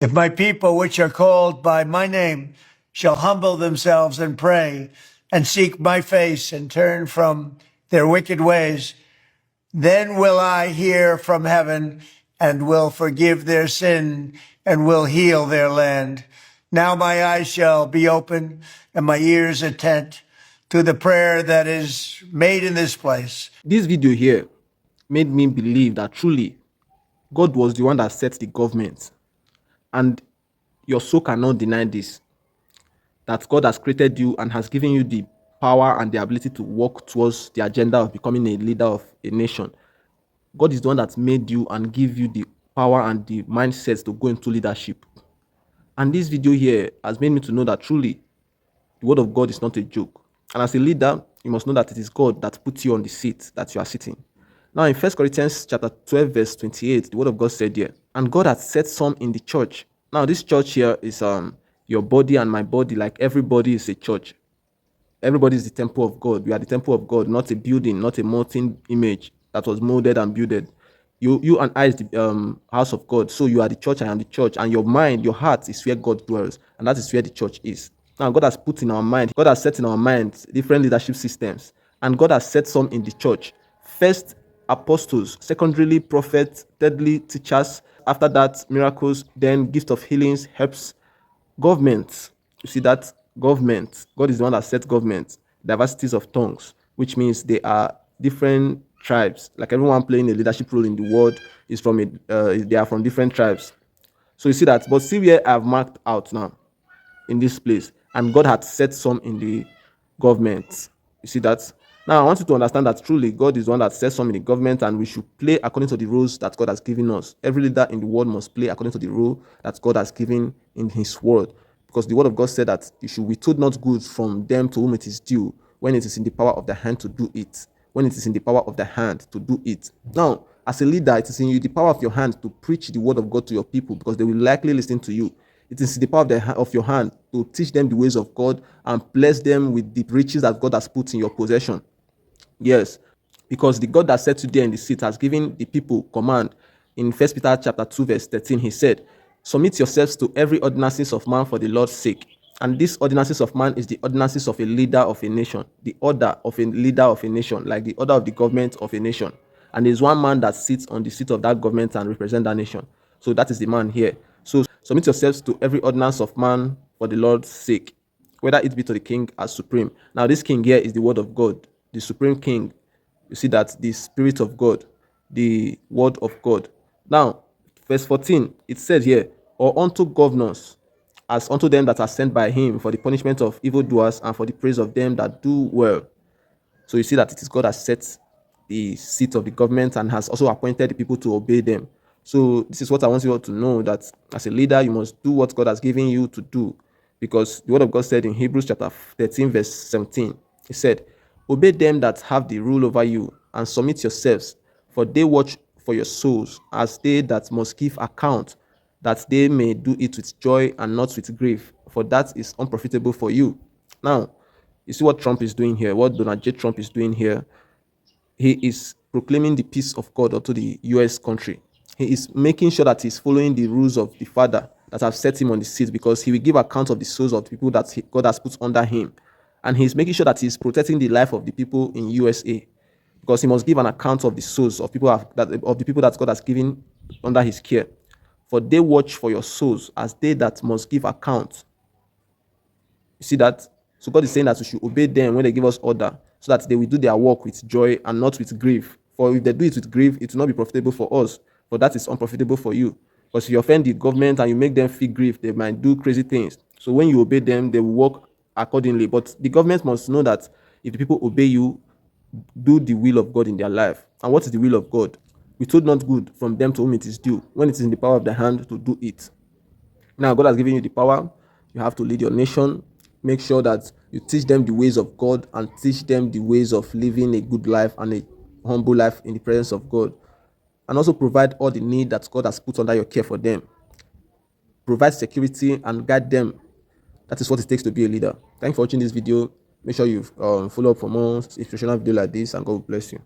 If my people, which are called by my name, shall humble themselves and pray and seek my face and turn from their wicked ways, then will I hear from heaven and will forgive their sin and will heal their land. Now my eyes shall be open and my ears attent to the prayer that is made in this place. This video here made me believe that truly God was the one that set the government, and your soul cannot deny this, that God has created you and has given you the power and the ability to work towards the agenda of becoming a leader of a nation. God is the one that made you and give you the power and the mindset to go into leadership. And this video here has made me to know that truly the word of God is not a joke. And as a leader, you must know that it is God that put you on the seat that you are sitting. Now in 1 Corinthians chapter 12, verse 28, the word of God said here, and God has set some in the church. Now this church here is your body and my body. Like everybody is a church. Everybody is the temple of God. We are the temple of God, not a building, not a molten image that was molded and builded. You and I is the house of God. So you are the church, I am the church. And your mind, your heart is where God dwells. And that is where the church is. Now God has put in our mind, God has set in our minds different leadership systems. And God has set some in the church. First, apostles. Secondarily, prophets. Thirdly, teachers. After that, miracles. Then gift of healings, helps. Government. You see that? Government. God is the one that sets government. Diversities of tongues, which means they are different tribes. Like everyone playing a leadership role in the world is from they are from different tribes. So you see that. But see where I've marked out now in this place, and God had set some in the government. You see that? Now I want you to understand that truly God is the one that sets some in the government, and we should play according to the rules that God has given us. Every leader in the world must play according to the rule that God has given in His word, because the word of God said that you should withhold not good from them to whom it is due, when it is in the power of the hand to do it. When it is in the power of the hand to do it. Now, as a leader, it is in you the power of your hand to preach the word of God to your people, because they will likely listen to you. It is the power of your hand to teach them the ways of God and bless them with the riches that God has put in your possession. Yes, because the God that set you there in the seat has given the people command. In 1 Peter chapter 2, verse 13, he said, submit yourselves to every ordinances of man for the Lord's sake. And this ordinances of man is the ordinances of a leader of a nation, the order of a leader of a nation, like the order of the government of a nation. And there's one man that sits on the seat of that government and represents that nation. So that is the man here. So submit yourselves to every ordinance of man for the Lord's sake, whether it be to the king as supreme. Now this king here is the word of God, the supreme king. You see that the spirit of God, the word of God. Now, verse 14, it says here, or unto governors, as unto them that are sent by him for the punishment of evildoers and for the praise of them that do well. So you see that it is God that sets the seat of the government and has also appointed the people to obey them. So this is what I want you all to know, that as a leader, you must do what God has given you to do. Because the word of God said in Hebrews chapter 13, verse 17, he said, obey them that have the rule over you and submit yourselves, for they watch for your souls as they that must give account, that they may do it with joy and not with grief, for that is unprofitable for you. Now, you see what Trump is doing here, what Donald J. Trump is doing here. He is proclaiming the peace of God unto the US country. He is making sure that he's following the rules of the Father that have set him on the seat, because he will give account of the souls of the people that God has put under him. And he's making sure that he's protecting the life of the people in USA, because he must give an account of the souls of people of the people that God has given under his care. For they watch for your souls as they that must give account. You see that? So God is saying that we should obey them when they give us order, so that they will do their work with joy and not with grief. For if they do it with grief, it will not be profitable for us, for that is unprofitable for you. Because if you offend the government and you make them feel grief, they might do crazy things. So when you obey them, they will work accordingly. But the government must know that if the people obey you, do the will of God in their life. And what is the will of God? Withhold not good from them to whom it is due, when it is in the power of the hand to do it. Now, God has given you the power. You have to lead your nation. Make sure that you teach them the ways of God and teach them the ways of living a good life and a humble life in the presence of God. And also provide all the need that God has put under your care for them. Provide security and guide them. That is what it takes to be a leader. Thanks for watching this video. Make sure you follow up for more inspirational video like this, and God will bless you.